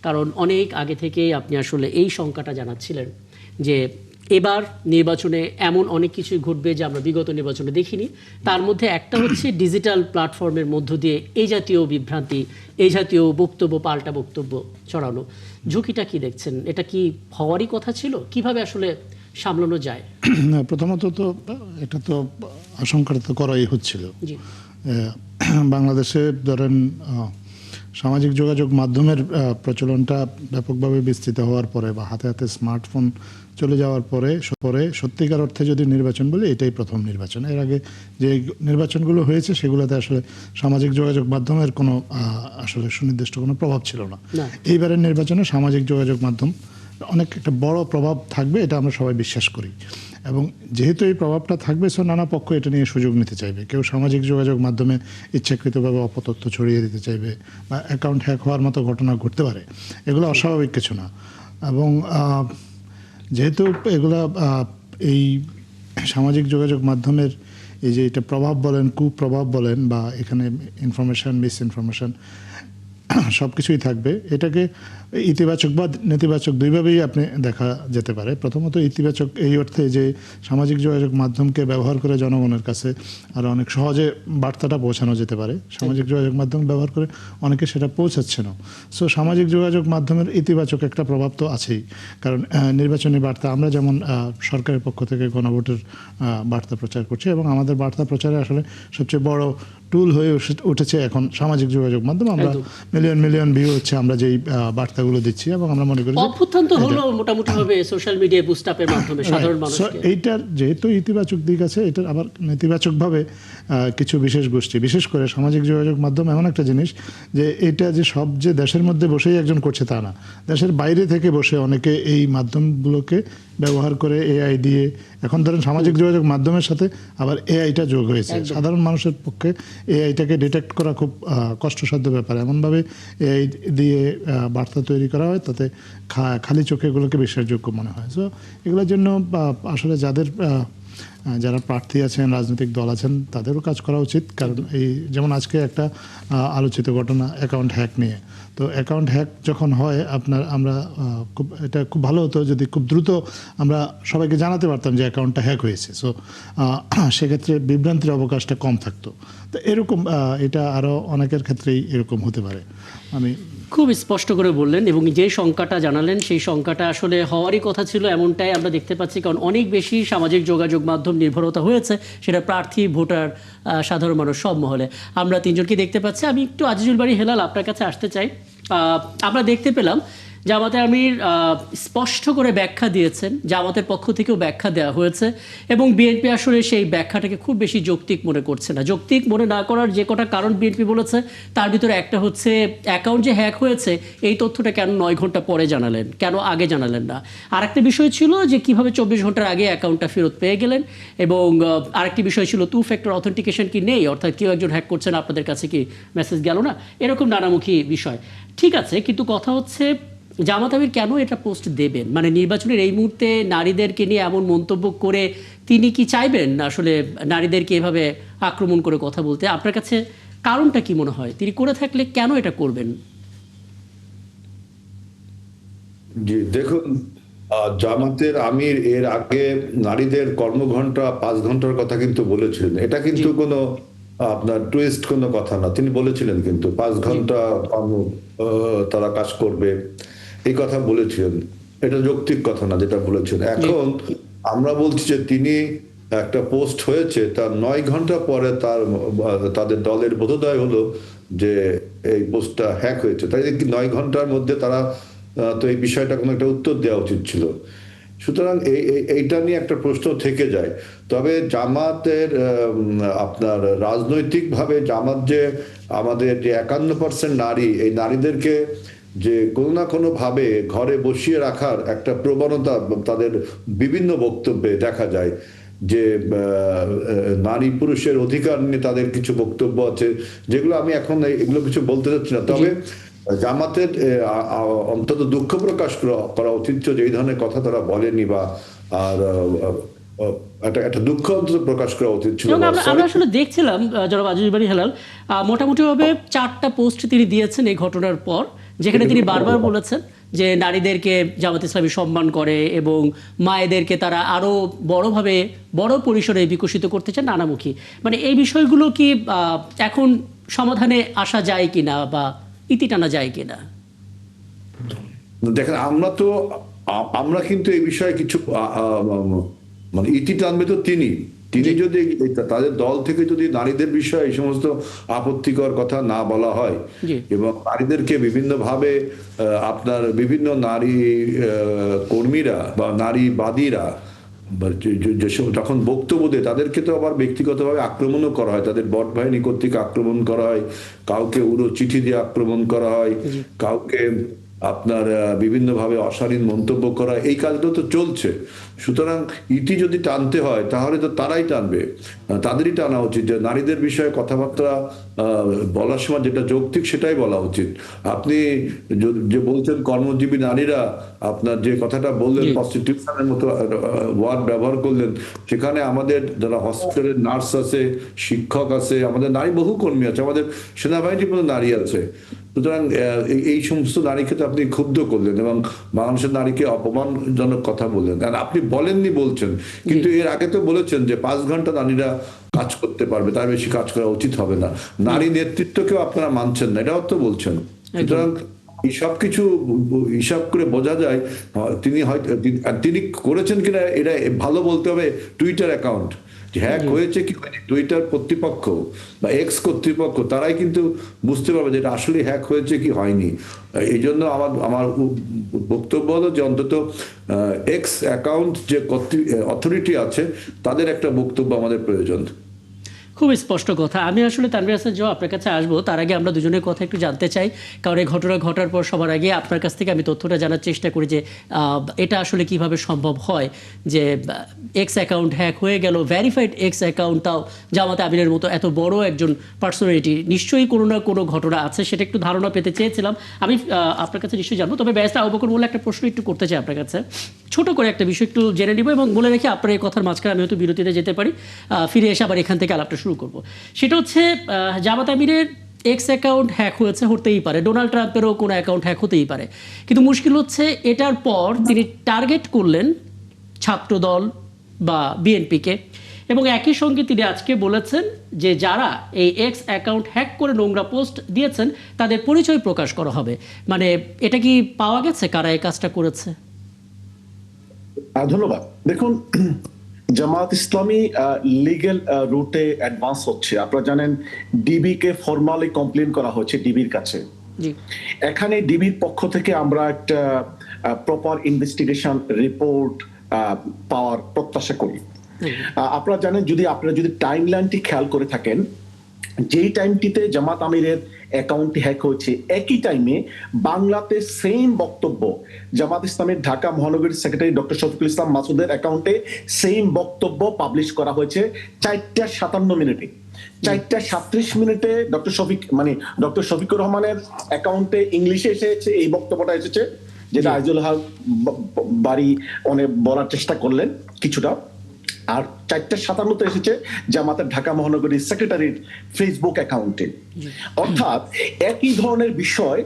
কারণ অনেক আগে থেকেই আপনি আসলে এই শঙ্কাটা জানাচ্ছিলেন যে এবার নির্বাচনে এমন অনেক কিছুই ঘটবে যা আমরা বিগত নির্বাচনে দেখিনি। তার মধ্যে একটা হচ্ছে ডিজিটাল প্ল্যাটফর্মের মধ্য দিয়ে এই জাতীয় বিভ্রান্তি, এই জাতীয় বক্তব্য, পাল্টা বক্তব্য ছড়ানো। ঝুঁকিটা কি দেখছেন? এটা কি হওয়ারই কথা ছিল? কিভাবে আসলে সামলানো যায়? প্রথমত তো এটা তো আশঙ্কা তো করাই হচ্ছিল। জি, বাংলাদেশে ধরেন সামাজিক যোগাযোগ মাধ্যমের প্রচলনটা ব্যাপকভাবে বিস্তৃত হওয়ার পরে বা হাতে হাতে স্মার্টফোন চলে যাওয়ার পরে সত্যিকার অর্থে যদি নির্বাচন বলি এটাই প্রথম নির্বাচন। এর আগে যে নির্বাচনগুলো হয়েছে সেগুলোতে আসলে সামাজিক যোগাযোগ মাধ্যমের কোনো আসলে সুনির্দিষ্ট কোনো প্রভাব ছিল না। এইবারের নির্বাচনে সামাজিক যোগাযোগ মাধ্যম অনেক একটা বড় প্রভাব থাকবে, এটা আমরা সবাই বিশ্বাস করি। এবং যেহেতু এই প্রভাবটা থাকবে, সো নানা পক্ষ এটা নিয়ে সুযোগ নিতে চাইবে। কেউ সামাজিক যোগাযোগ মাধ্যমে ইচ্ছাকৃতভাবে অপতথ্য ছড়িয়ে দিতে চাইবে বা অ্যাকাউন্ট হ্যাক হওয়ার মতো ঘটনা ঘটতে পারে। এগুলো অস্বাভাবিক কিছু না। এবং যেহেতু এগুলা এই সামাজিক যোগাযোগ মাধ্যমের এই যে এটা প্রভাব বলেন, কুপ্রভাব বলেন, বা এখানে ইনফরমেশন, মিস ইনফরমেশন সব কিছুই থাকবে। এটাকে ইতিবাচক বা নেতিবাচক দুইভাবেই আপনি দেখা যেতে পারে। প্রথমত ইতিবাচক এই অর্থে যে সামাজিক যোগাযোগ মাধ্যমকে ব্যবহার করে জনগণের কাছে আরও অনেক সহজে বার্তাটা পৌঁছানো যেতে পারে। সামাজিক যোগাযোগ মাধ্যম ব্যবহার করে অনেকে সেটা পৌঁছাচ্ছে না। সো সামাজিক যোগাযোগ মাধ্যমের ইতিবাচক একটা প্রভাব তো আছেই। কারণ নির্বাচনী বার্তা আমরা যেমন সরকারের পক্ষ থেকে গণভোটের বার্তা প্রচার করছি, এবং আমাদের বার্তা প্রচারে আসলে সবচেয়ে বড় টুল হয়ে উঠেছে এখন সামাজিক যোগাযোগ মাধ্যম। আমরা মিলিয়ন মিলিয়ন ভিউ হচ্ছে আমরা যেই বার্তাগুলো দিচ্ছি, এবং আমরা মনে করি অভ্যুত্থান তো হলো মোটামুটি ভাবে সোশ্যাল মিডিয়া বুস্ট আপের মাধ্যমে সাধারণ মানুষকে। এইটার যেহেতু ইতিবাচক দিক আছে, এটার আবার নেতিবাচকভাবে কিছু বিশেষ গোষ্ঠী, বিশেষ করে সামাজিক যোগাযোগ মাধ্যম এমন একটা জিনিস যে এটা যে সব যে দেশের মধ্যে বসেই একজন করছে তা না। দেশের বাইরে থেকে বসে অনেকে এই মাধ্যমগুলোকে ব্যবহার করে এআই দিয়ে, এখন ধরেন সামাজিক যোগাযোগ মাধ্যমের সাথে আবার এআইটা যোগ হয়েছে। সাধারণ মানুষের পক্ষে এআইটাকে ডিটেক্ট করা খুব কষ্টসাধ্য ব্যাপার। এমনভাবে এআই দিয়ে বার্তা তৈরি করা হয় তাতে খালি চোখে এগুলোকে বিশ্বাসযোগ্য মনে হয়। সো এগুলোর জন্য আসলে যারা প্রার্থী আছেন, রাজনৈতিক দল আছেন, তাদেরও কাজ করা উচিত। কারণ এই যেমন আজকে একটা আলোচিত ঘটনা অ্যাকাউন্ট হ্যাক নিয়ে। তো অ্যাকাউন্ট হ্যাক যখন হয় আমরা এটা খুব ভালো হতো যদি খুব দ্রুত আমরা সবাইকে জানাতে পারতাম যে অ্যাকাউন্টটা হ্যাক হয়েছে। সো সেক্ষেত্রে বিভ্রান্তির অবকাশটা কম থাকতো। তো এরকম এটা আরও অনেকের ক্ষেত্রেই এরকম হতে পারে। আমি খুব স্পষ্ট করে বললেন, এবং যে শঙ্কাটা জানালেন সেই শঙ্কাটা আসলে হওয়ারই কথা ছিল, এমনটাই আমরা দেখতে পাচ্ছি। কারণ অনেক বেশি সামাজিক যোগাযোগ মাধ্যম নির্ভরতা হয়েছে, সেটা প্রার্থী, ভোটার, সাধারণ মানুষ সব মহলে। আমরা তিনজনকে দেখতে পাচ্ছি। আমি একটু আজিজুল বাড়ি হেলাল আপনার কাছে আসতে চাই। আমরা দেখতে পেলাম জামাতে আমির স্পষ্ট করে ব্যাখ্যা দিয়েছেন, জামাতের পক্ষ থেকেও ব্যাখ্যা দেওয়া হয়েছে, এবং বিএনপি আসলে সেই ব্যাখ্যাটাকে খুব বেশি যৌক্তিক মনে করছে না। যৌক্তিক মনে না করার যে কটা কারণ বিএনপি বলেছে, তার ভিতরে একটা হচ্ছে অ্যাকাউন্ট যে হ্যাক হয়েছে এই তথ্যটা কেন 9 ঘন্টা পরে জানালেন, কেন আগে জানালেন না। আরেকটা বিষয় ছিল যে কিভাবে 24 ঘন্টার আগে অ্যাকাউন্টটা ফেরত পেয়ে গেলেন, এবং আরেকটি বিষয় ছিল 2 ফ্যাক্টর অথেন্টিকেশন কি নেই, অর্থাৎ কেউ একজন হ্যাক করছেন, আপনাদের কাছে কি মেসেজ গেল না, এরকম নানামুখী বিষয়। ঠিক আছে, কিন্তু কথা হচ্ছে জামাত আমির কেন এটা পোস্ট দেবেন? মানে নির্বাচনের এই মুহূর্তে নারীদেরকে নিয়ে এমন মন্তব্য করে তিনি কি চাইবেন আসলে নারীদেরকে এভাবে আক্রমণ করে কথা বলতে? আপনার কাছে কারণটা কি মনে হয়? তিনি করে থাকলে কেন এটা করবেন? জি দেখুন, জামাতের আমির এর আগে নারীদের কর্মঘণ্টা 5 ঘন্টার কথা কিন্তু বলেছিলেন। এটা কিন্তু কোনো আপনার টুইস্ট কোনো কথা না, তিনি বলেছিলেন কিন্তু 5 ঘন্টা তারা কাজ করবে, এই কথা বলেছিলেন। এটা যৌক্তিক কথা না যেটা বলেছেন। এখন আমরা বলছি যে তিনি একটা পোস্ট হয়েছে, তার 9 ঘন্টা পরে তাদের দলের বোধোদয় হলো যে এই পোস্টটা হ্যাক হয়েছে। তাই 9 ঘন্টার মধ্যে তারা তো এই বিষয়টা কোনো একটা উত্তর দেওয়া উচিত ছিল। সুতরাং এইটা নিয়ে একটা প্রশ্ন থেকে যায়। তবে জামাতের আপনার রাজনৈতিকভাবে জামাত যে আমাদের যে 51% নারী, এই নারীদেরকে যে কোনো না কোনো ভাবে ঘরে বসিয়ে রাখার একটা প্রবণতা তাদের বিভিন্ন বক্তব্যে দেখা যায়। যে নারী পুরুষের অধিকার নিয়ে তাদের কিছু বক্তব্য আছে, যেগুলো আমি এখন এগুলো কিছু বলতে চাচ্ছি না। তবে জামাতের অন্তত দুঃখ প্রকাশ করা উচিত যে এই ধরনের কথা তারা বলেনি, বা আর একটা দুঃখ অন্তত প্রকাশ করা উচিত ছিল। আমরা আসলে দেখছিলাম জনাব আজিজ বাড়ি হেলাল মোটামুটি ভাবে 4টা পোস্ট তিনি দিয়েছেন এই ঘটনার পর, যেখানে তিনি বারবার বলেছেন যে নারীদেরকে জামাত ইসলামী সম্মান করে এবং মায়েদেরকে তারা আরো বড়ভাবে বড় পরিসরে বিকশিত করতে চান নানামুখী। মানে এই বিষয়গুলো কি এখন সমাধানে আসা যায় কিনা বা ইতি টানা যায় কিনা? দেখেন, আমরা কিন্তু এই বিষয়ে কিছু মানে ইতি টানবে তো তিনি যদি তাদের দল থেকে যদি নারীদের বিষয়ে এই সমস্ত আপত্তিকর কথা না বলা হয় এবং নারীদেরকে বিভিন্নভাবে আপনার বিভিন্ন নারী কর্মীরা বা নারীবাদীরা যখন বক্তব্য দেয় তাদেরকে তো আবার ব্যক্তিগতভাবে আক্রমণও করা হয়, তাদের বট বাহিনী কর্তৃক আক্রমণ করা হয়, কাউকে উড়ো চিঠি দিয়ে আক্রমণ করা হয়, কাউকে আপনার বিভিন্নভাবে অশালীন মন্তব্য করা, এই কাজগুলো তো চলছে। সুতরাং ইতি যদি টানতে হয় তাহলে তো তারাই টানবে, তাদেরই টানা উচিত যে নারীদের বিষয়ে কথাবার্তা বলার সময় যেটা যৌক্তিক সেটাই বলা উচিত। আপনি যে বলছেন কর্মজীবী নারীরা, আপনার যে কথাটা বললেন প্রস্টিটিউশনের মতো ওয়ার্ড ব্যবহার করলেন, সেখানে আমাদের যারা হসপিটালের নার্স আছে, শিক্ষক আছে, আমাদের নারী বহু কর্মী আছে, আমাদের সেনাবাহিনীর মতো নারী আছে। সুতরাং এই সমস্ত নারীকে তো আপনি ক্ষুব্ধ করলেন এবং বাংলাদেশের নারীকে অপমানজনক কথা বললেন। আর আপনি বলেননি বলছেন, কিন্তু এর আগে তো বলেছেন যে 5 ঘন্টা নারীরা কাজ করতে পারবে, তার বেশি কাজ করা উচিত হবে না। নারী নেতৃত্বকেও আপনারা মানছেন না, এটাও তো বলছেন। সুতরাং এই সব কিছু হিসাব করে বোঝা যায় তিনি হয়তো তিনি করেছেন কিনা এটা ভালো বলতে হবে টুইটার অ্যাকাউন্ট হ্যাক হয়েছে কি হয়নি, টুইটার কর্তৃপক্ষ বা এক্স কর্তৃপক্ষ তারাই কিন্তু বুঝতে পারবে যে এটা আসলে হ্যাক হয়েছে কি হয়নি। এই জন্য আমার বক্তব্য হলো যে অন্তত এক্স অ্যাকাউন্ট যে অথরিটি আছে তাদের একটা বক্তব্য আমাদের প্রয়োজন। খুব স্পষ্ট কথা। আমি আসলে তানভীর হাসান জোয়া আপনার কাছে আসবো, তার আগে আমরা দুজনের কথা একটু জানতে চাই, কারণ এই ঘটনা ঘটার পর সবার আগে আপনার কাছ থেকে আমি তথ্যটা জানার চেষ্টা করি যে এটা আসলে কিভাবে সম্ভব হয় যে এক্স অ্যাকাউন্ট হ্যাক হয়ে গেল, ভেরিফাইড এক্স অ্যাকাউন্ট, তাও জামাত আমিরের মতো এত বড় একজন পার্সোনালিটি। নিশ্চয়ই কোনো না কোনো ঘটনা আছে, সেটা একটু ধারণা পেতে চেয়েছিলাম আমি আপনার কাছে, নিশ্চয়ই জানবো। তবে ব্যারিস্টার আবু বকর মোল্লা একটা প্রশ্ন একটু করতে চাই আপনার কাছে, ছোট করে একটা বিষয় একটু জেনে নিব এবং বলে রেখে আপনার এই কথার মাঝখানে আমি হয়তো বিরতিতে যেতে পারি, ফিরে এসে আবার এখান থেকে আলাপটা শুরু করব। সেটা হচ্ছে জামাত আমিরের এক্স অ্যাকাউন্ট হ্যাক হতেই পারে, ডোনাল্ড ট্রাম্পেরও কোনো অ্যাকাউন্ট হ্যাক হতেই পারে, কিন্তু মুশকিল হচ্ছে এটার পর তিনি টার্গেট করলেন ছাত্রদল বা বিএনপিকে, এবং একই সঙ্গে তিনি আজকে বলেছেন যে যারা এই এক্স অ্যাকাউন্ট হ্যাক করে নোংরা পোস্ট দিয়েছেন তাদের পরিচয় প্রকাশ করা হবে। মানে এটা কি পাওয়া গেছে কারা এই কাজটা করেছে? ধন্যবাদ। দেখুন, জামাত ইসলামী লিগ্যাল রুটে অ্যাডভান্স হচ্ছে। আপনারা জানেন ডিবি কে ফরমালি কমপ্লেন করা হয়েছে ডিবির কাছে। এখানে ডিবির পক্ষ থেকে আমরা একটা প্রপার ইনভেস্টিগেশন রিপোর্ট পাওয়ার প্রত্যাশা করি। আপনারা জানেন, আপনারা যদি টাইমলাইনটি খেয়াল করে থাকেন, যেই টাইমটিতে জামাত আমিরের অ্যাকাউন্টটি হ্যাক হয়েছে একই টাইমে বাংলাতে সেম বক্তব্য জামাত ইসলামের ঢাকা মহানগরীর সেক্রেটারি ডক্টর শফিকুল ইসলাম মাসুদের অ্যাকাউন্টে সেম বক্তব্য পাবলিশ করা হয়েছে 4টা 57 মিনিটে। 4টা 37 মিনিটে ডক্টর শফিকুর রহমানের অ্যাকাউন্টে ইংলিশে এসেছে এই বক্তব্যটা এসেছে, যেটা আইজুল হক বাড়ি অনেক বলার চেষ্টা করলেন কিছুটা। আর 4টা 57 এসেছে জামাতের ঢাকা মহানগরীর সেক্রেটারির ফেসবুক অ্যাকাউন্টে। অর্থাৎ একই ধরনের বিষয়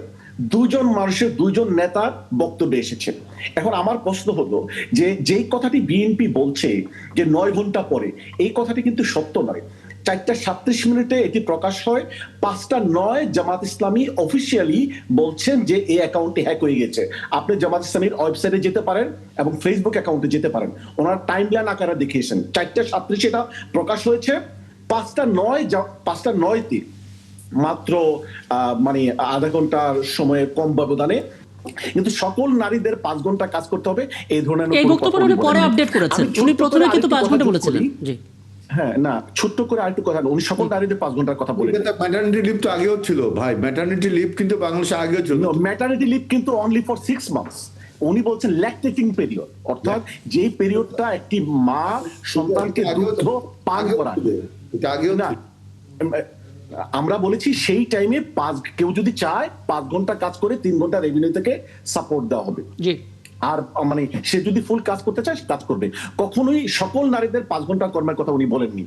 দুজন মানুষের, দুজন নেতার বক্তব্যে এসেছে। এখন আমার প্রশ্ন হলো যে যেই কথাটি বিএনপি বলছে যে 9 ঘন্টা পরে, এই কথাটি কিন্তু সত্য নয়। 4টা 37 এটি প্রকাশ হয়, 5টা 9 জামাত ইসলামী অফিসিয়ালি বলছেন যে এই অ্যাকাউন্টটি হ্যাক হয়ে গেছে। আপনি জামাত ইসলামীর ওয়েবসাইটে যেতে পারেন এবং ফেসবুক অ্যাকাউন্টে যেতে পারেন, ওনার টাইমলাইন আকারে দেখিয়েছেন। 4টা 37 এটা প্রকাশ হয়েছে, 5টা 9 মাত্র আধা ঘন্টার সময়ে কম ব্যবধানে। কিন্তু সকল নারীদের 5 ঘন্টা কাজ করতে হবে এই ধরনের এই বক্তব্য উনি পরে আপডেট করেছেন, উনি প্রথমে কিন্তু 5 ঘন্টা বলেছিলেন। জি হ্যাঁ, না, ছোট্ট করে আরেকটু কথা, উনি সকল নারীদের 5 ঘন্টার কথা বলেছেন। ম্যাটারনিটি লিভ তো আগেও ছিল ভাই, ম্যাটারনিটি লিভ কিন্তু বাংলাদেশে আগেও ছিল। ম্যাটারনিটি লিভ কিন্তু অনলি ফর 6 মান্থস। উনি বলছেন ল্যাকটেটিং পিরিয়ড, অর্থাৎ যে পিরিয়ডটা একটি মা সন্তানকে দুধ পান করায়। এটা আগেও না, আমরা বলেছি সেই টাইমে কেউ যদি চায় 5 ঘন্টা কাজ করে 3 ঘন্টা রেভিনিউ থেকে সাপোর্ট দেওয়া হবে। আর সে যদি ফুল কাজ করতে চায় কাজ করবে। কখনোই সকল নারীদের 5 ঘন্টা কর্মের কথা উনি বলেননি।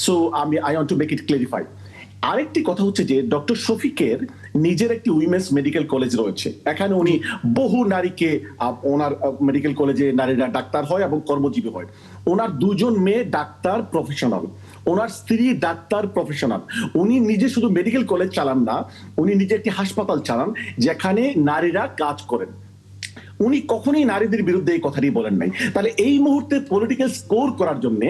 So I want to make it clarify. আরেকটি কথা হচ্ছে যে ডক্টর শফিকের নিজের একটি উইমেন্স মেডিকেল কলেজ রয়েছে, এখানে উনি বহু নারীকে ওনার মেডিকেল কলেজে নারীরা ডাক্তার হয় এবং কর্মজীবী হয়। ওনার দুজন মেয়ে ডাক্তার প্রফেশনাল, ওনার স্ত্রী ডাক্তার প্রফেশনাল। উনি নিজে শুধু মেডিকেল কলেজ চালান না, উনি নিজে একটি হাসপাতাল চালান যেখানে নারীরা কাজ করেন। উনি কখনোই নারীদের বিরুদ্ধে এই কথাটি বলেন নাই। তাহলে এই মুহূর্তে পলিটিক্যাল স্কোর করার জন্য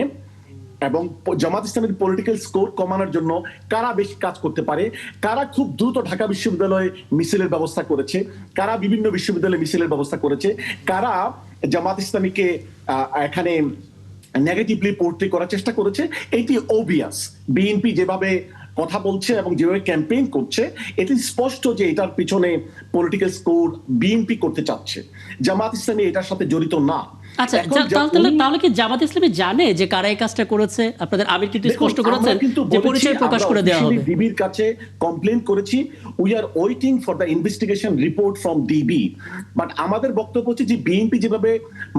এবং জামাত ইসলামের পলিটিক্যাল স্কোর কমানোর জন্য কারা বেশি কাজ করতে পারে, কারা খুব দ্রুত ঢাকা বিশ্ববিদ্যালয়ে মিছিলের ব্যবস্থা করেছে, কারা বিভিন্ন বিশ্ববিদ্যালয়ে মিছিলের ব্যবস্থা করেছে, কারা জামাত ইসলামীকে এখানে নেগেটিভলি পোর্ট্রে করার চেষ্টা করেছে, এটি ওবিয়াস। বিএনপি যেভাবে কথা বলছে এবং যেভাবে ক্যাম্পেইন করছে, এটি স্পষ্ট যে এটার পিছনে পলিটিক্যাল স্কোর বিএনপি করতে চাচ্ছে। জামাত ইসলামী এটার সাথে জড়িত না। আচ্ছা, তাহলে কি জামাত ইসলামী জানে যে কারা এই কাজটা করেছে? আপনাদের আমির কিন্তু স্পষ্ট করেছেন যে পরিচয় প্রকাশ করে দেওয়া হবে। ডিবির কাছে কমপ্লেইন করেছি, we are waiting for the investigation report from DB. But আমাদের বক্তব্য হচ্ছে যে বিএনপি যেভাবে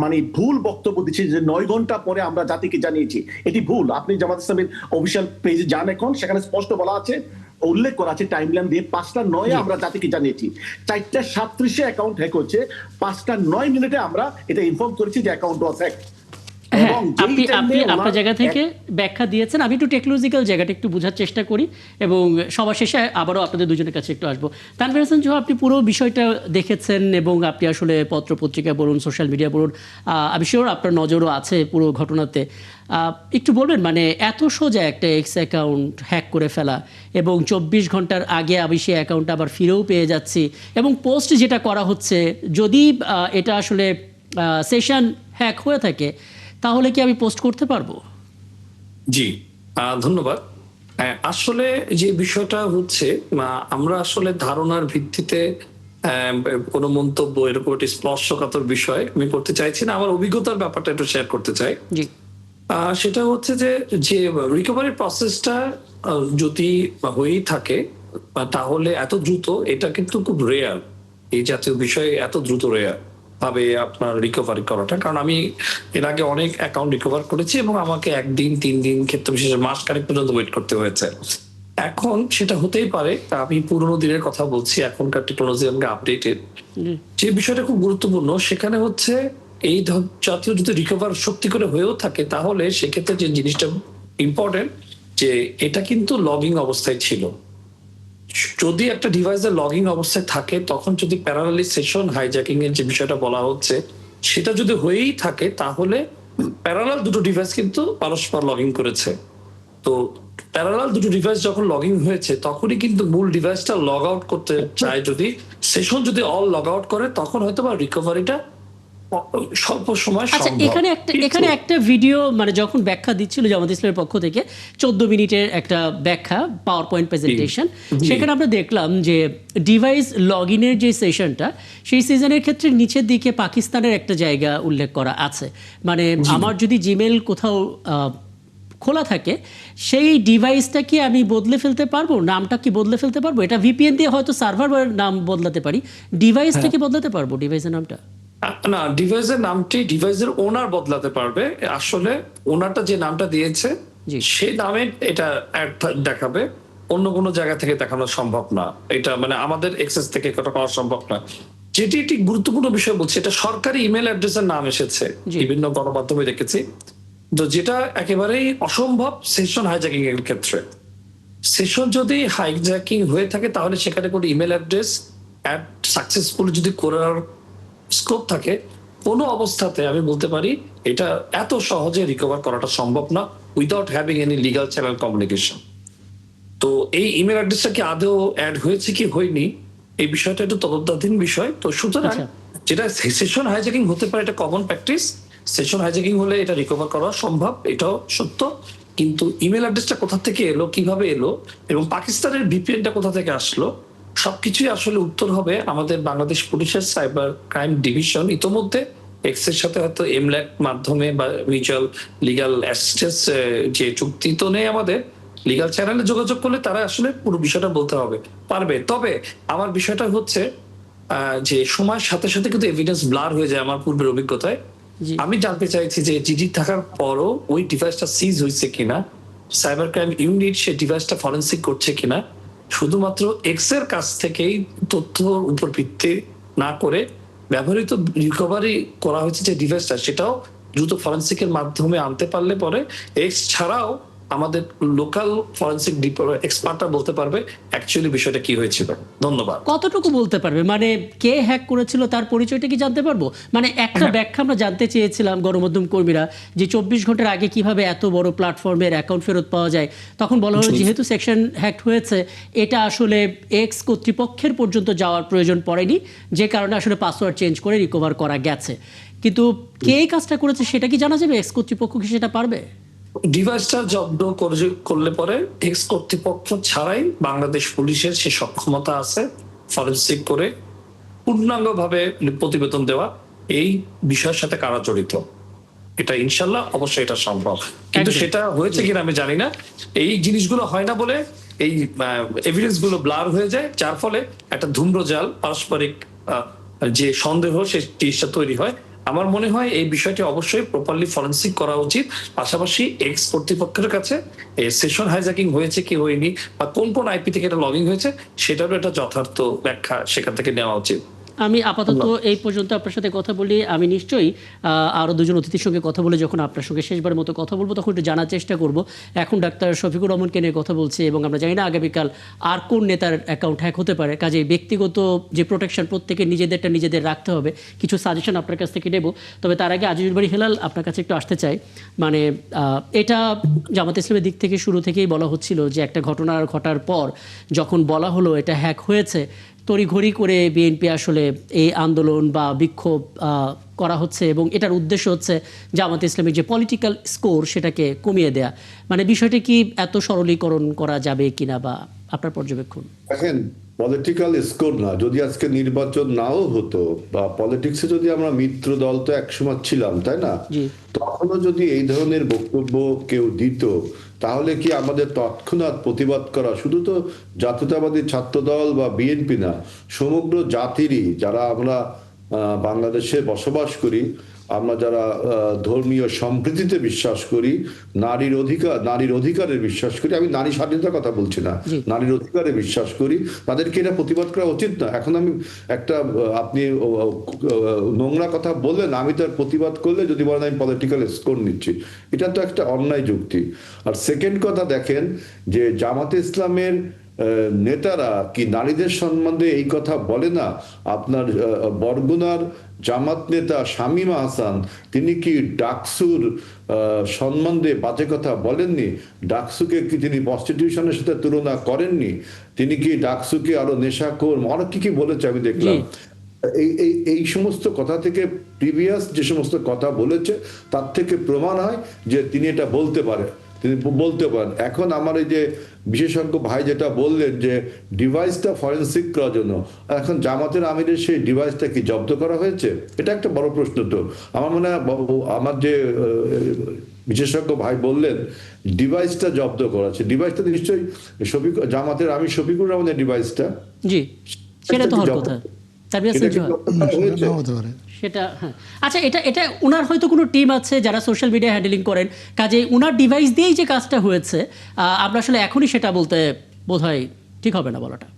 মানে ভুল বক্তব্য দিচ্ছে যে 9 ঘন্টা পরে আমরা জাতিকে জানিয়েছি, এটি ভুল। আপনি জামাত ইসলামের অফিসিয়াল পেজে যান, এখন সেখানে স্পষ্ট বলা আছে, উল্লেখ করা আছে টাইমলাইন দিয়ে 5:09 আমরা জাতিকে জানিয়েছি। 4:37 অ্যাকাউন্ট হ্যাক হচ্ছে, 5:09 আমরা এটা ইনফর্ম করেছি যে অ্যাকাউন্ট ওয়াজ হ্যাক। আপনি আপনার জায়গা থেকে ব্যাখ্যা দিয়েছেন। আমি একটু টেকনোলজিক্যাল জায়গাটা একটু বোঝার চেষ্টা করি এবং সবার শেষে আবারও আপনাদের দুজনের কাছে একটু আসবো। তানভীর হাসান জোহা, আপনি পুরো বিষয়টা দেখেছেন এবং আপনি আসলে পত্র পত্রিকা বলুন, সোশ্যাল মিডিয়া বলুন, আমি শিওর আপনার নজরও আছে পুরো ঘটনাতে। একটু বলবেন, মানে এত সোজা একটা এক্স অ্যাকাউন্ট হ্যাক করে ফেলা এবং 24 ঘন্টার আগে আমি সেই অ্যাকাউন্টটা আবার ফিরেও পেয়ে যাচ্ছি, এবং পোস্ট যেটা করা হচ্ছে, যদি এটা আসলে সেশন হ্যাক হয়ে থাকে তাহলে কি আমি পোস্ট করতে পারবো? জি, ধন্যবাদ। আসলে যে বিষয়টা হচ্ছে, আমরা আসলে ধারণার ভিত্তিতে কোনো মন্তব্য এরকম একটি স্পর্শকাতর বিষয় আমি করতে চাইছি না। আমার অভিজ্ঞতার ব্যাপারটা একটু শেয়ার করতে চাই। জি, সেটা হচ্ছে যে রিকভারি প্রসেসটা যদি হয়েই থাকে তাহলে এত দ্রুত, এটা কিন্তু খুব রেয়ার, এই জাতীয় বিষয়ে এত দ্রুত রেয়ার ভাবে আপনার রিকভারি করাটা। কারণ আমি এর আগে অনেক অ্যাকাউন্ট রিকভার করেছি এবং আমাকে 1 দিন 3 দিন, ক্ষেত্রে বিশেষে মাস খানেক পর্যন্ত ওয়েট করতে হয়েছে। এখন সেটা হতেই পারে, আমি পুরোনো দিনের কথা বলছি, এখনকার টেকনোলজি আমাকে আপডেটেড। যে বিষয়টা খুব গুরুত্বপূর্ণ সেখানে হচ্ছে এই জাতীয় যদি রিকভার সত্যি করে হয়েও থাকে তাহলে সেক্ষেত্রে যে জিনিসটা ইম্পর্টেন্ট, যে এটা কিন্তু লগিং অবস্থায় ছিল। যদি একটা ডিভাইসের লগিং অবস্থায় থাকে, তখন যদি প্যারালালি সেশন হাইজ্যাকিং এর যে বিষয়টা বলা হচ্ছে সেটা যদি হয়েই থাকে, তাহলে প্যারালাল দুটো ডিভাইস কিন্তু পরস্পর লগিং করেছে। তো প্যারালাল দুটো ডিভাইস যখন লগিং হয়েছে, তখনই কিন্তু মূল ডিভাইসটা লগ আউট করতে চায়। যদি সেশন যদি অল লগ আউট করে, তখন হয়তো বা রিকভারিটা স্বল্প সময় আচ্ছা, সম্ভব। এখানে একটা ভিডিও, মানে যখন ব্যাখ্যা দিচ্ছিল জামাত ইসলামের পক্ষ থেকে 14 মিনিটের একটা ব্যাখ্যা, পাওয়ার পয়েন্ট প্রেজেন্টেশন, সেখানে আমরা দেখলাম যে ডিভাইস লগ ইনের যে সেশনটা, সেই সিজনের ক্ষেত্রে নিচের দিকে পাকিস্তানের একটা জায়গা উল্লেখ করা আছে। মানে আমার যদি জিমেল কোথাও খোলা থাকে, সেই ডিভাইসটা কি আমি বদলে ফেলতে পারবো? নামটা কি বদলে ফেলতে পারবো? এটা ভিপিএন দিয়ে হয়তো সার্ভার নাম বদলাতে পারি, ডিভাইসটা কি বদলাতে পারবো? ডিভাইসের নামটা না, ডিভাইসের নামটি ডিভাইসের ওনার বদলাতে পারবে। আসলে ওনারটা যে নামটা দিয়েছে সেই নামে এটা অ্যাড দেখাবে, অন্য কোনো জায়গা থেকে দেখানো সম্ভব না। এটা মানে আমাদের এক্সেস থেকে এটা করা সম্ভব না। যেটি একটি গুরুত্বপূর্ণ বিষয় বলছে, এটা সরকারি ইমেল অ্যাড্রেসের নাম এসেছে, বিভিন্ন গণমাধ্যমে দেখেছি। তো যেটা একেবারেই অসম্ভব সেশন হাইজ্যাকিং এর ক্ষেত্রে। সেশন যদি হাইজ্যাকিং হয়ে থাকে তাহলে সেখানে কোনো ইমেল অ্যাড্রেস অ্যাড সাকসেসফুল যদি করার স্কোপ থাকে, কোনো অবস্থাতে আমি বলতে পারি এটা এত সহজে রিকভার করাটা সম্ভব না without having any legal channel communication. তো এই ইমেল অ্যাড্রেসটা কি আদৌ অ্যাড হয়েছে কি হয়নি, এই বিষয়টা একটু তদন্তাধীন বিষয়। তো সুতরাং যেটা সেশন হাইজ্যাকিং হতে পারে, এটা কমন প্র্যাকটিস। সেশন হাইজ্যাকিং হলে এটা রিকভার করা সম্ভব, এটাও সত্য। কিন্তু ইমেল অ্যাড্রেসটা কোথা থেকে এলো, কিভাবে এলো, এবং পাকিস্তানের ভিপিএনটা কোথা থেকে আসলো, সবকিছুই আসলে উত্তর হবে আমাদের বাংলাদেশ পুলিশের সাইবার ক্রাইম ডিভিশন। ইতোমধ্যে এক্সের সাথে হয়তো এমল্যাক মাধ্যমে বা মিউচুয়াল লিগাল অ্যাসিস্ট্যান্স যে চুক্তি তো নেই, আমাদের লিগাল চ্যানেলে যোগাযোগ করলে তারা আসলে পুরো বিষয়টা বলতে পারবে। তবে আমার বিষয়টা হচ্ছে যে সময়ের সাথে সাথে কিন্তু এভিডেন্স ব্লার হয়ে যায়। আমার পূর্বের অভিজ্ঞতায় আমি জানতে চাইছি যে জিডি থাকার পরও ওই ডিভাইসটা সিজ হয়েছে কিনা, সাইবার ক্রাইম ইউনিট সে ডিভাইসটা ফরেন্সিক করছে কিনা শুধুমাত্র এক্স এর কাছ থেকেই তথ্যর উপর ভিত্তি না করে ব্যবহৃত রিকভারি করা হয়েছে যে ডিভাইসটা সেটাও দ্রুত ফরেন্সিকের মাধ্যমে আনতে পারলে পরে এক্স ছাড়াও আমাদের লোকাল ফরেন্সিক এক্সপার্টরা বলতে পারবে অ্যাকচুয়ালি বিষয়টা কি হয়েছিল। ধন্যবাদ। কতটুকু বলতে পারবে, মানে কে হ্যাক করেছিল তার পরিচয়টা কি জানতে পারবো? মানে একটা ব্যাখ্যা আমরা জানতে চেয়েছিলাম গণমাধ্যম কর্মীরা যে 24 ঘন্টার আগে কিভাবে এত বড় প্ল্যাটফর্মের অ্যাকাউন্ট ফেরত পাওয়া যায়। তখন বলা হলো যেহেতু সেকশন হ্যাক হয়েছে এটা আসলে এক্স কর্তৃপক্ষের পর্যন্ত যাওয়ার প্রয়োজন পড়েনি, যে কারণে আসলে পাসওয়ার্ড চেঞ্জ করে রিকভার করা গেছে। কিন্তু কে এই কাজটা করেছে সেটা কি জানা যাবে? এক্স কর্তৃপক্ষ কি সেটা পারবে? ডিভাইসটা জব্দ করলে পরে এক্স কর্তৃপক্ষ ছাড়াই বাংলাদেশ পুলিশের সে সক্ষমতা আছে ফরেনসিক করে পূর্ণাঙ্গভাবে প্রতিবেদন দেওয়া এই বিষয়ের সাথে কারা জড়িত এটা ইনশাল্লাহ অবশ্যই এটা সম্ভব, কিন্তু সেটা হয়েছে কিনা আমি জানি না। এই জিনিসগুলো হয় না বলে এই এভিডেন্স গুলো ব্লার হয়ে যায়, যার ফলে একটা ধূম্রজাল পারস্পরিক যে সন্দেহ সে জিনিসটা তৈরি হয়। আমার মনে হয় এই বিষয়টি অবশ্যই প্রপারলি ফরেনসিক করা উচিত। পাশাপাশি এক্স কর্তৃপক্ষের কাছে সেশন হাইজ্যাকিং হয়েছে কি হয়নি বা কোন কোন আইপি থেকে এটা লগইন হয়েছে সেটারও একটা যথার্থ ব্যাখ্যা সেখান থেকে নেওয়া উচিত। আমি আপাতত এই পর্যন্ত আপনার সাথে কথা বলি। আমি নিশ্চয়ই আরও দুজন অতিথির সঙ্গে কথা বলে যখন আপনার সঙ্গে শেষবারের মতো কথা বলবো তখন একটু জানার চেষ্টা করব। এখন ডাক্তার শফিকুর রহমানকে নিয়ে কথা বলছি এবং আমরা জানি না আগামীকাল আর কোন নেতার অ্যাকাউন্ট হ্যাক হতে পারে। কাজে ব্যক্তিগত যে প্রোটেকশন প্রত্যেকের নিজেদের রাখতে হবে। কিছু সাজেশন আপনার কাছ থেকে নেব। তবে তার আগে আজিজুল বাড়ি হেলাল আপনার কাছে একটু আসতে চাই। মানে এটা জামাত ইসলামের দিক থেকে শুরু থেকেই বলা হচ্ছিল যে একটা ঘটনা ঘটার পর যখন বলা হলো এটা হ্যাক হয়েছে তড়িঘড়ি করে বিএনপি আসলে এই আন্দোলন বা বিক্ষোভ করা হচ্ছে এবং এটার উদ্দেশ্য হচ্ছে জামাত ইসলামের যে পলিটিক্যাল স্কোর সেটাকে কমিয়ে দেয়া। মানে বিষয়টা কি এত সরলীকরণ করা যাবে কিনা বা আপনার পর্যবেক্ষণ? দেখেন, পলিটিক্যাল স্কোর না, যদি আজকে নির্বাচন নাও হতো বা পলিটিক্সে যদি আমরা মিত্র দল তো একসময় ছিলাম, তাই না? তখনও যদি এই ধরনের বক্তব্য কেউ দিত তাহলে কি আমাদের তৎক্ষণাৎ প্রতিবাদ করা শুধু তো জাতীয়তাবাদী ছাত্র দল বা বিএনপি না, সমগ্র জাতিরই, যারা আমরা বাংলাদেশে বসবাস করি, আমরা যারা ধর্মীয় সম্প্রীতিতে বিশ্বাস করি, নারীর অধিকারে বিশ্বাস করি, আমি নারী স্বাধীনতার কথা বলছি না, নারীর অধিকারে বিশ্বাস করি, তাদেরকে এটা প্রতিবাদ করা উচিত না? এখন আমি একটা আপনি নোংরা কথা বললেন, আমি তার প্রতিবাদ করলে যদি বলেন আমি পলিটিক্যাল স্কোর নিচ্ছি, এটা তো একটা অন্যায় যুক্তি। আর সেকেন্ড কথা দেখেন যে জামাতে ইসলামের নেতারা কি নারীদের সম্বন্ধে এই কথা বলে না? আপনার বরগুনার জামাত নেতা শামীমা হাসান তিনি কি ডাকসুর সম্বন্ধে বাজে কথা বলেননি? ডাকসুকে কি তিনি প্রস্টিটিউশনের সাথে তুলনা করেননি? তিনি কি ডাকসুকে আরো নেশাখোর আরো কি বলেছে আমি দেখলাম। এই সমস্ত কথা থেকে প্রিভিয়াস যে সমস্ত কথা বলেছে তার থেকে প্রমাণ হয় যে তিনি এটা বলতে পারেন। এখন আমার এই যে বিশেষজ্ঞ ভাই যেটা বললেন যে ডিভাইসটা ফরেনসিক করার জন্য, এখন জামাতের আমিরের সেই ডিভাইসটা কি জব্দ করা হয়েছে? এটা একটা বড় প্রশ্ন। তো আমার মনে হয় আমার যে বিশেষজ্ঞ ভাই বললেন ডিভাইসটা জব্দ করা আছে, ডিভাইসটা নিশ্চয়ই জামাতের আমির শফিকুর রহমানের ডিভাইসটা। জি, সেটা তো হওয়ার কথা। সেটা হ্যাঁ, আচ্ছা, এটা উনার হয়তো কোনো টিম আছে যারা সোশ্যাল মিডিয়া হ্যান্ডেলিং করেন, কাজে উনার ডিভাইস দিয়েই যে কাজটা হয়েছে আমরা আসলে এখনই সেটা বলতে বোধহয় ঠিক হবে না বলাটা।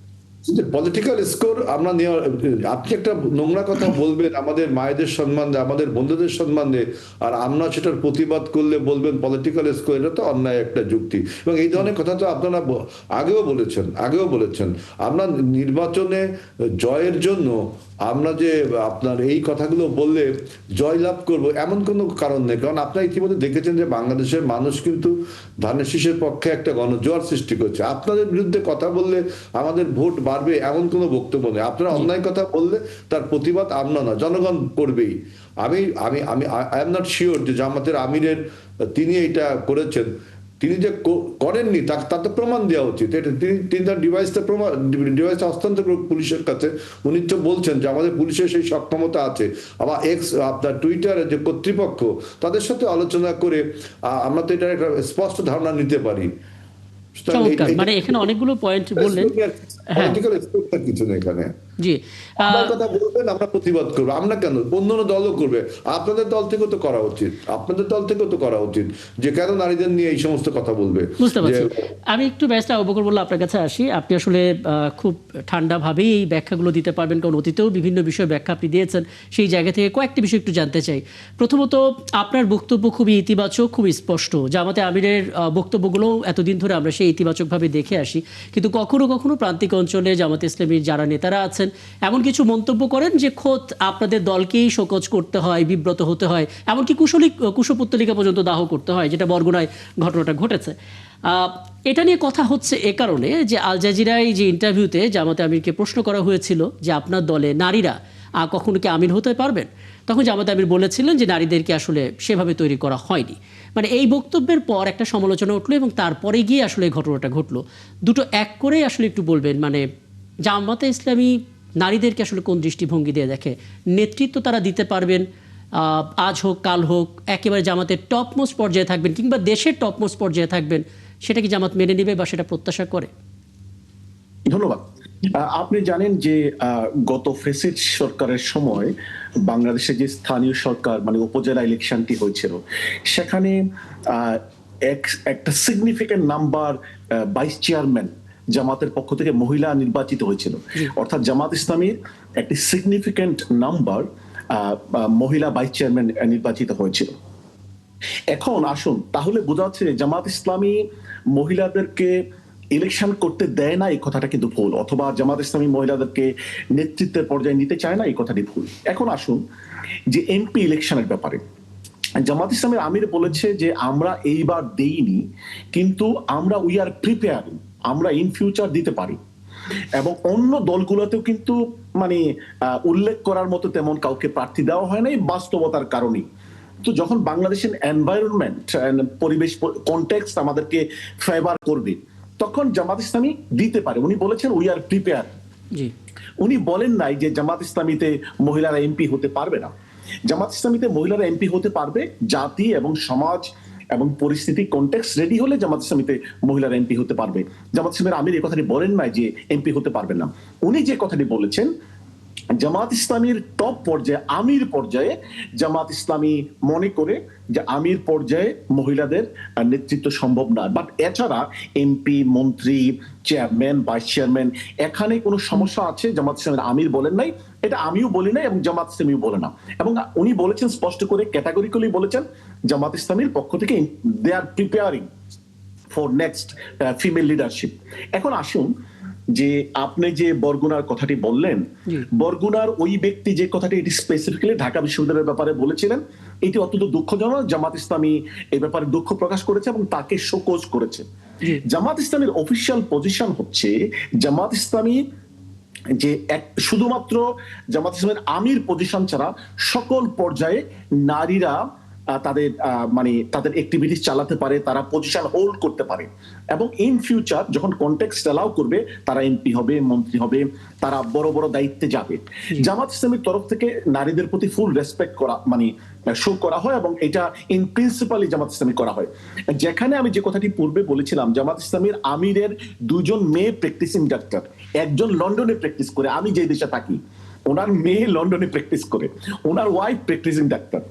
পলিটিক্যাল স্কোর আমরা আপনি একটা নোংরা কথা বলবেন আমাদের মায়েদের সম্বন্ধে, আমাদের বন্ধুদের সম্বন্ধে, আর আমরা সেটার প্রতিবাদ করলে বলবেন পলিটিক্যাল স্কোর, এটা তো অন্যায় একটা যুক্তি। এবং এই ধরনের কথা তো আপনারা আগেও বলেছেন। আমরা নির্বাচনে জয়ের জন্য আমরা যে আপনার এই কথাগুলো বললে জয়লাভ করব এমন কোনো কারণ নেই, কারণ আপনারা ইতিমধ্যে দেখেছেন যে বাংলাদেশের মানুষ কিন্তু ধানের শীষের পক্ষে একটা গণজোয়ার সৃষ্টি করছে। আপনাদের বিরুদ্ধে কথা বললে আমাদের ভোট বাড়বে এমন কোনো বক্তব্য নেই। আপনারা অন্যায় কথা বললে তার প্রতিবাদ আমরা না, জনগণ করবেই। আমি আই এম নট শিওর যে জামাতের আমিরের তিনি এটা করেছেন, তিনি যে করেননি তাতে প্রমাণ দেওয়া উচিত। তিনি তার ডিভাইসটা হস্তান্তর করুন পুলিশের কাছে। উনি তো বলছেন যে আমাদের পুলিশের সেই সক্ষমতা আছে। আবার আপনার টুইটারের যে কর্তৃপক্ষ তাদের সাথে আলোচনা করে আমরা তো এটার একটা স্পষ্ট ধারণা নিতে পারি। মানে এখানে অনেকগুলো পয়েন্ট বললেন, কিছু না এখানে। জি আপনার কথা বলবেন, আমরা প্রতিবাদ করবো। আমরা কেন, অন্য দলও করবে। আপনাদের দল থেকেও তো করা উচিত, আপনাদের দল থেকেও তো করা উচিত, যে কেন নারীদের নিয়ে এই সমস্ত কথা বলবে। বুঝতে পারছি। আমি একটু ব্যারিস্টার আবু বকর মোল্লা আপনার কাছে আসি। আপনি আসলে খুব ঠান্ডাভাবেই এই ব্যাখ্যাগুলো দিতে পারবেন, কারণ অতীতেও বিভিন্ন বিষয়ে ব্যাখ্যা আপনি দিয়েছেন। সেই জায়গা থেকে কয়েকটি বিষয় একটু জানতে চাই। প্রথমত, আপনার বক্তব্য খুবই ইতিবাচক, খুবই স্পষ্ট। জামাতে আমিরের বক্তব্যগুলো এতদিন ধরে আমরা সেই ইতিবাচকভাবে দেখে আসি, কিন্তু কখনো কখনো প্রান্তিক অঞ্চলে জামাতে ইসলামীর যারা নেতারা আছেন এমন কিছু মন্তব্য করেন যে খোদ আপনাদের দলকেই শোকজ করতে হয়, বিব্রত হতে হয়, এমনকি কুশপুত্তলিকা পর্যন্ত দাহ করতে হয়, যেটা বরগুনায় ঘটনাটা ঘটেছে। এটা নিয়ে কথা হচ্ছে এ কারণে যে আল জাজিরায় যে ইন্টারভিউতে জামাতে আমিরকে প্রশ্ন করা হয়েছিল যে আপনার দলে নারীরা কখনো কি আমির হতে পারবেন, তখন জামাতে আমির বলেছিলেন যে নারীদেরকে আসলে সেভাবে তৈরি করা হয়নি। মানে এই বক্তব্যের পর একটা সমালোচনা উঠলো এবং তারপরে গিয়ে আসলে এই ঘটনাটা ঘটলো। দুটো এক করেই আসলে একটু বলবেন, মানে জামাতে ইসলামী নারীদেরকে আসলে কোন দৃষ্টিভঙ্গি দিয়ে দেখে? নেতৃত্ব তারা দিতে পারবেন, আজ হোক কাল হোক একেবারে জামাতের টপমোস্ট পর্যায়ে থাকবেন কিংবা দেশের টপমোস্ট পর্যায়ে থাকবেন, সেটা কি জামাত মেনে নেবে বা সেটা প্রত্যাশা করে? ধন্যবাদ। আপনি জানেন যে গত ফেসিড সরকারের সময় বাংলাদেশে যে স্থানীয় সরকার মানে উপজেলা ইলেকশনটি হয়েছিল, সেখানে একটা সিগনিফিক্যান্ট নাম্বার ভাইস চেয়ারম্যান জামাতের পক্ষ থেকে মহিলা নির্বাচিত হয়েছিল। অর্থাৎ জামাত ইসলামীর একটি সিগনিফিক্যান্ট নাম্বার মহিলা ভাইস চেয়ারম্যান নির্বাচিত হয়েছিল। এখন আসুন, তাহলে বোঝা যাচ্ছে জামাত ইসলামী মহিলাদেরকে ইলেকশন করতে দেয় না, এই কথাটা কিন্তু ভুল, অথবা জামাত ইসলামী মহিলাদেরকে নেতৃত্বের পর্যায়ে নিতে চায় না, এই কথাটি ভুল। এখন আসুন যে এমপি ইলেকশনের ব্যাপারে জামাত ইসলামের আমির বলেছে যে আমরা এইবার দেইনি, কিন্তু আমরা উই আর প্রিপেয়ারিং, আমরা ইন ফিউচার দিতে পারি। এবং অন্য দলগুলোতেও কিন্তু মানে উল্লেখ করার মতো তেমন কাউকে প্রার্থী দেওয়া হয় নাই বাস্তবতার কারণেই। তো যখন বাংলাদেশের এনভায়রনমেন্ট পরিবেশ কনটেক্সট আমাদেরকে ফেভার করবে, তখন জামাত ইসলামী দিতে পারে। উনি বলেছেন উই আর প্রিপেয়ার। উনি বলেন নাই যে জামাত ইসলামীতে মহিলারা এমপি হতে পারবে না। জামাত ইসলামীতে মহিলারা এমপি হতে পারবে, জাতি এবং সমাজ এবং পরিস্থিতি কনটেক্সট রেডি হলে জামাত ইসলামীতে মহিলারা এমপি হতে পারবে। জামাত ইসলামের আমির এই কথাটি বলেন নাই যে এমপি হতে পারবেন না। উনি যে কথাটি বলেছেন, জামাত ইসলামীর টপ পর্যায়ে আমির পর্যায়ে জামাত ইসলামী মনে করে যে আমির পর্যায়ে মহিলাদের নেতৃত্ব সম্ভব না, বাট এছাড়া এমপি, মন্ত্রী, চেয়ারম্যান, ভাইস চেয়ারম্যান, এখানে কোনো সমস্যা আছে জামাত ইসলামের আমির বলেন নাই, এটা আমিও বলি নাই এবং জামাত ইসলামীও বলে না। এবং উনি বলেছেন স্পষ্ট করে, ক্যাটাগরিক্যালি বলেছেন জামাত ইসলামীর পক্ষ থেকে they are preparing for next female leadership. এখন আসুন যে আপনি যে বরগুনার কথাটি বললেন, বরগুনার ওই ব্যক্তি যে কথাটি এটি স্পেসিফিক্যালি ঢাকা বিশ্ববিদ্যালয়ের ব্যাপারে বলেছিলেন, এটি অত্যন্ত দুঃখজনক। জামাত ইসলামী এই ব্যাপারে দুঃখ প্রকাশ করেছে এবং তাকে শোকজ করেছে। জামাত ইসলামের অফিসিয়াল পজিশন হচ্ছে জামাত ইসলামী যে শুধুমাত্র জামাত ইসলামের আমির পজিশন ছাড়া সকল পর্যায়ে নারীরা তাদের মানে তাদের অ্যাক্টিভিটিস চালাতে পারে, তারা পজিশন হোল্ড করতে পারে এবং ইন ফিউচার যখন কনটেক্সট অ্যালাউ করবে তারা এমপি হবে, মন্ত্রী হবে, তারা বড় বড় দায়িত্বে যাবে। জামাত ইসলামের তরফ থেকে নারীদের প্রতি ফুল রেসপেক্ট করা মানে শো করা হয় এবং এটা ইন প্রিন্সিপালি জামাত ইসলামী করা হয়। যেখানে আমি যে কথাটি পূর্বে বলেছিলাম, জামাত ইসলামীর আমিরের দুজন মেয়ে প্র্যাকটিসিং ডাক্তার, একজন লন্ডনে প্র্যাকটিস করে, আমি যে দেশে থাকি ওনার মেয়ে লন্ডনে প্র্যাকটিস করে, ওনার ওয়াইফ প্র্যাকটিসিং ডাক্তার,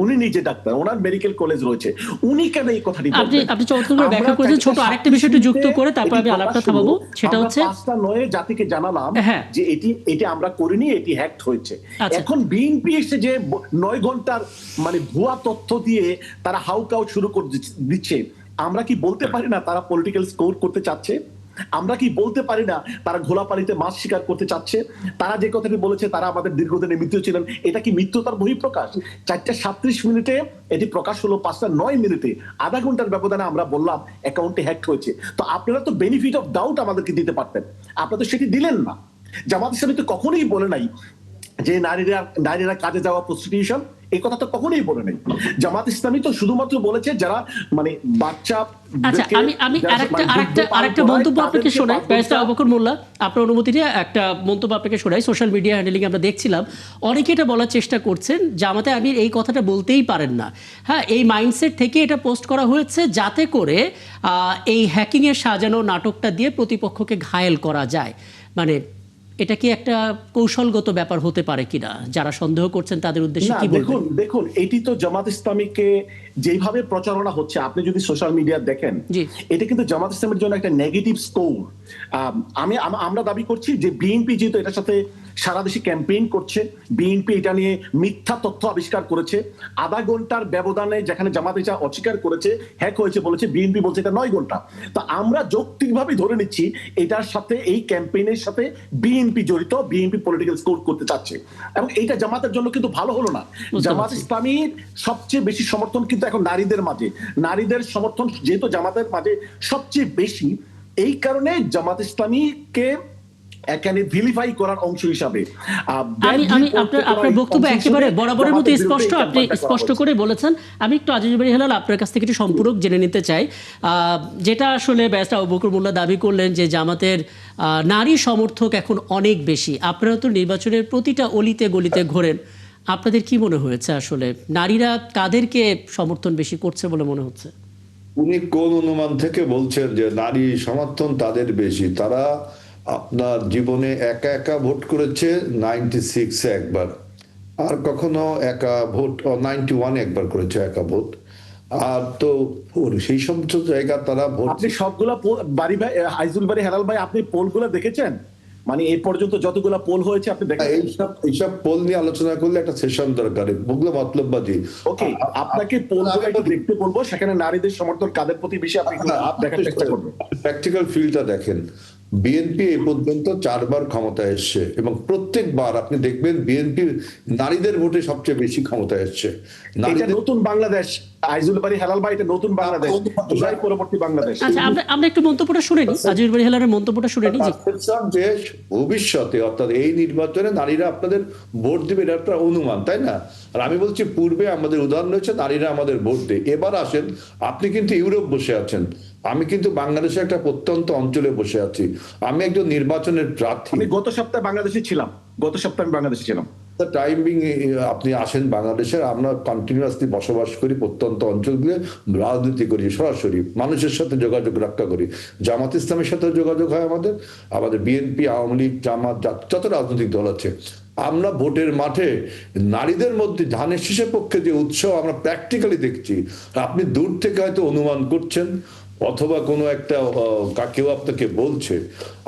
উনি নিজে ডাক্তার, ওনার মেডিকেল কলেজ রয়েছে, উনি কেন এই কথাটি বলবেন? আপনি চমৎকার করে ব্যাখ্যা করেছেন। ছোট আরেকটা বিষয় একটু যুক্ত করে তারপর আমি আলাপটা থামাবো, সেটা হচ্ছে 5টা নয়ে জাতিকে জানালাম যে এটি আমরা করিনি, এটি হ্যাক হয়েছে। এখন বিএনপি এসে যে 9 ঘন্টার মানে ভুয়া তথ্য দিয়ে তারা হাউকাউ শুরু করে দিচ্ছে, আমরা কি বলতে পারি না তারা পলিটিক্যাল স্কোর করতে চাচ্ছে? আমরা কি বলতে পারি না তারা ঘোলা পানিতে মাছ শিকার করতে চাচ্ছে? তারা যে কথাটি বলেছে তারা আমাদের দীর্ঘদিনের মিত্র ছিলেন, এটা কি মিত্রতার বহিঃপ্রকাশ? 4:37 মিনিটে এটি প্রকাশ হলো, 5:09 মিনিটে, আধা ঘন্টার ব্যবধানে আমরা বললাম অ্যাকাউন্টে হ্যাক হয়েছে। তো আপনারা তো বেনিফিট অফ ডাউট আমাদেরকে দিতে পারতেন, আপনারা তো সেটি দিলেন না। জামাত ইসলামী তো কখনোই বলে নাই যে নারীরা কাজে যাওয়া প্রস্টিটিউশন, এই কথা তো কখনোই বলে নাই। জামাত ইসলামী তো শুধুমাত্র বলেছে যারা মানে বাচ্চা। আচ্ছা, আমি আরেকটা মন্তব্য আপনাকে শোনাই, ব্যারিস্টার আবু বকর মোল্লা, আপনার অনুমতি নিয়ে একটা মন্তব্য আপনাকে শোনাই। সোশ্যাল মিডিয়া হ্যান্ডেলিং আমরা দেখছিলাম অনেকে এটা বলার চেষ্টা করছেন জামাতে আমির এই কথাটা বলতেই পারেন না। হ্যাঁ, এই মাইন্ডসেট থেকে এটা পোস্ট করা হয়েছে যাতে করে এই হ্যাকিংয়ের সাজানো নাটকটা দিয়ে প্রতিপক্ষকে ঘায়েল করা যায়। মানে এটা কি একটা কৌশলগত ব্যাপার হতে পারে কিনা, যারা সন্দেহ করছেন তাদের উদ্দেশ্যে না, কি বলবেন? দেখুন এটি তো জামাত ইসলামীকে যেভাবে প্রচারণা হচ্ছে, আপনি যদি সোশ্যাল মিডিয়া দেখেন, জি। এটা কিন্তু জামাত ইসলামের জন্য একটা নেগেটিভ স্কোর। আমরা দাবি করছি যে বিএনপি যেহেতু এটার সাথে সারা দেশে ক্যাম্পেইন করছে, বিএনপি এটা নিয়ে মিথ্যা তথ্য আবিষ্কার করেছে, আধা ঘন্টার ব্যবধানে যেখানে জামাত এটা অস্বীকার করেছে, হ্যাক হয়েছে বলেছে, বিএনপি বলছে এটা 9 ঘন্টা। তা আমরা যৌক্তিকভাবে ধরে নিচ্ছি এটার সাথে, এই ক্যাম্পেইনের সাথে বিএনপি জড়িত, বিএনপি পলিটিক্যাল স্কোর করতে চাচ্ছে, এবং এইটা জামাতের জন্য কিন্তু ভালো হলো না। জামাত ইসলামীর সবচেয়ে বেশি সমর্থন কিন্তু এখন নারীদের মাঝে, নারীদের সমর্থন যেহেতু জামাতের মাঝে সবচেয়ে বেশি, এই কারণে জামাত ইসলামীকে এখানে ভিলিফাই করার অংশ হিসাবে আমি আপনার বক্তব্য একেবারে বরাবরের মতো স্পষ্ট, আপনি স্পষ্ট করে বলেছেন। আমি একটু আজিজ বাড়ি হেলাল আপনার কাছ থেকে একটু সম্পূরক জেনে নিতে চাই, যেটা আসলে ব্যারিস্টার আবু বকর মোল্লা দাবি করলেন যে জামাতের নারী সমর্থক এখন অনেক বেশি। আপনারা তো নির্বাচনের প্রতিটা অলিতে গলিতে ঘোরেন, আপনাদের কি মনে হয়েছে আসলে নারীরা কাদেরকে সমর্থন বেশি করছে বলে মনে হচ্ছে? উনি কোন অনুমান থেকে বলছেন যে নারী সমর্থন তাদের বেশি? তারা আপনার জীবনে একা একা ভোট করেছে 96 একবার, আর কখনো একা ভোট 91 একবার করেছে একা ভোট। আর তো সেই সমস্ত জায়গা তারা ভোট। আপনি সবগুলা বাড়ি ভাই, আইজুল বাড়ি হেলাল ভাই, আপনি পোলগুলো দেখেছেন? মানে এই পর্যন্ত যতগুলা পোল হয়েছে আপনি দেখেন? এইসব পোল নিয়ে আলোচনা করলে একটা সেশন দরকার, বুঝলো মতলববাজি। ওকে, আপনাকে পোলগুলো একটু দেখতে বলবো, সেখানে নারীদের সমর্থন কাদের প্রতি বেশি আপনি দেখার চেষ্টা করবেন। প্র্যাকটিক্যাল ফিল্ডটা দেখেন। বিএনপি এই পর্যন্ত 4 বার ক্ষমতায় এসছে এবং প্রত্যেকবার আপনি দেখবেন বিএনপির নারীদের ভোটে সবচেয়ে বেশি ক্ষমতায় এসছে। এটা নতুন বাংলাদেশ, আইজুল বাড়ি হেলাল ভাই, এটা নতুন বাংলাদেশ, জুলাই পরবর্তী বাংলাদেশ। আচ্ছা, আমরা একটু মন্তব্যটা শুনে নিই, আজিজ বাড়ি হেলালের মন্তব্যটা শুনে নিই। যে ভবিষ্যতে অর্থাৎ এই নির্বাচনে নারীরা আপনাদের ভোট দিবে, এটা একটা অনুমান, তাই না? আর আমি বলছি পূর্বে আমাদের উদাহরণ রয়েছে, নারীরা আমাদের ভোট দেয়। এবার আসেন, আপনি কিন্তু ইউরোপ বসে আছেন, আমি কিন্তু বাংলাদেশের একটা প্রত্যন্ত অঞ্চলে বসে আছি। আমি একজন নির্বাচনের প্রার্থী। আমি গত সপ্তাহে বাংলাদেশে ছিলাম, টাইমিং আপনি আসেন বাংলাদেশের, আমরা কন্টিনিউয়াসলি বসবাস করি প্রত্যন্ত অঞ্চলগুলো, রাজনীতি করি, সরাসরি মানুষের সাথে যোগাযোগ রক্ষা করি। জামাত ইসলামের সাথে যোগাযোগ হয় আমাদের বিএনপি, আওয়ামী লীগ, জামাত, যত রাজনৈতিক দল আছে। আমরা ভোটের মাঠে নারীদের মধ্যে ধানের শীষের পক্ষে যে উৎসাহ আমরা প্র্যাকটিক্যালি দেখছি, আপনি দূর থেকে হয়তো অনুমান করছেন অথবা কোনো একটা কেউ আপনাকে বলছে।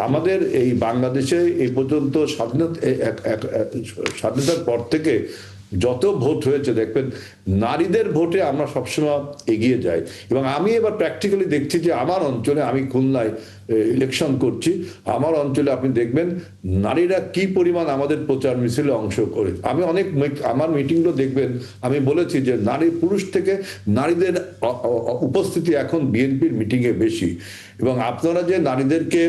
আমাদের এই বাংলাদেশে এই পর্যন্ত স্বাধীনতার পর থেকে যত ভোট হয়েছে দেখবেন নারীদের ভোটে আমরা সবসময় এগিয়ে যাই। এবং আমি এবার প্র্যাকটিক্যালি দেখছি যে আমার অঞ্চলে, আমি খুলনায় ইলেকশন করছি, আমার অঞ্চলে আপনি দেখবেন নারীরা কি পরিমাণ আমাদের প্রচার মিছিলে অংশ করে। আমি আমার মিটিংগুলো দেখবেন, আমি বলেছি যে পুরুষ থেকে নারীদের উপস্থিতি এখন বিএনপির মিটিংয়ে বেশি। এবং আপনারা যে নারীদেরকে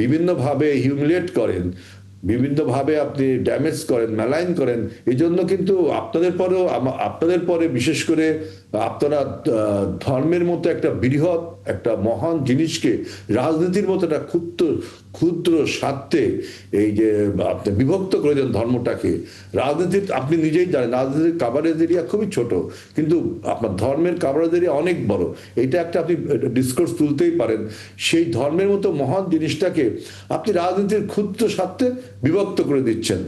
বিভিন্নভাবে হিউমিলিয়েট করেন, বিভিন্নভাবে আপনি ড্যামেজ করেন, মেলাইন করেন, এই জন্য কিন্তু আপনাদের পরে বিশেষ করে আপনারা ধর্মের মতো একটা বৃহৎ একটা মহান জিনিসকে রাজনীতির মতো একটা ক্ষুদ্র স্বার্থে এই যে আপনি বিভক্ত করে দেন ধর্মটাকে। রাজনীতির আপনি নিজেই জানেন রাজনীতির কাভারেজ এরিয়া খুবই ছোট, কিন্তু আপনার ধর্মের কাভারেজ এরিয়া অনেক বড়। এইটা একটা আপনি ডিসকোর্স তুলতেই পারেন। সেই ধর্মের মতো মহান জিনিসটাকে আপনি রাজনীতির ক্ষুদ্র স্বার্থে বিভক্ত করে দিচ্ছেন,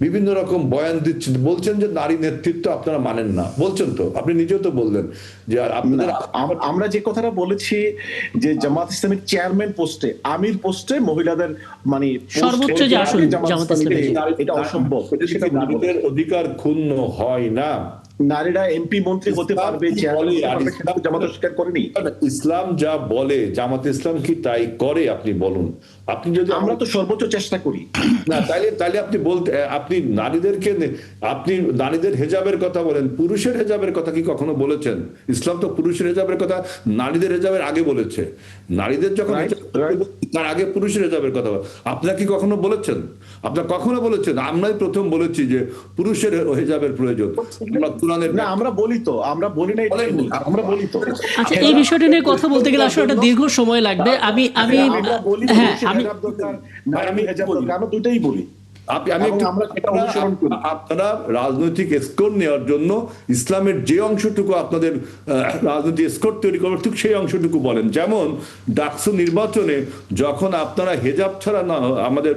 বিভিন্ন রকম বয়ান দিচ্ছেন, বলছেন যে নারী নেতৃত্ব আপনারা মানেন না, বলছেন তো, আপনি নিজেও তো বললেন যে আপনাদের। আমরা যে কথাটা বলেছি যে জামাত ইসলামের চেয়ারম্যান পোস্টে, আমির পোস্টে মহিলাদের মানে সর্বোচ্চ যে আসন জামাত ইসলামের, এটা অসম্ভব। নারীদের অধিকার ক্ষুণ্ণ হয় না, নারীরা এমপি মন্ত্রী হতে পারবে, জামাত স্বীকার করেনি। ইসলাম যা বলে জামাত ইসলাম কি তাই করে? আপনি বলুন। আপনি যদি, আমরা তো সর্বোচ্চ চেষ্টা করি না, তাইলে আপনি নারীদের হেজাবের কথা বলেন, পুরুষের হেজাবের কথা কি কখনো বলেছেন? ইসলাম তো পুরুষের হেজাবের কথা নারীদের হেজাবের আগে বলেছে। নারীদের যখন তার আগে পুরুষের হেজাবের কথা আপনারা কি কখনো বলেছেন? আপনারা কখনো বলেছেন? আমরাই প্রথম বলেছি যে পুরুষের হেজাবের প্রয়োজন। আমরা বলি তো, আমরা বলি না, আমরা বলি তো। আচ্ছা, এই বিষয়টা নিয়ে কথা বলতে গেলে আসলে একটা দীর্ঘ সময় লাগবে। আমি দুটাই বলি। আমি এবং একটু আমরা সেটা অনুসরণ করি। আপনারা রাজনৈতিক স্কোর নেওয়ার জন্য ইসলামের যে অংশটুকু আপনাদের রাজনৈতিক স্কোর তৈরি করবে ঠিক সেই অংশটুকু বলেন। যেমন ডাকসু নির্বাচনে যখন আপনারা হেজাব ছাড়া না আমাদের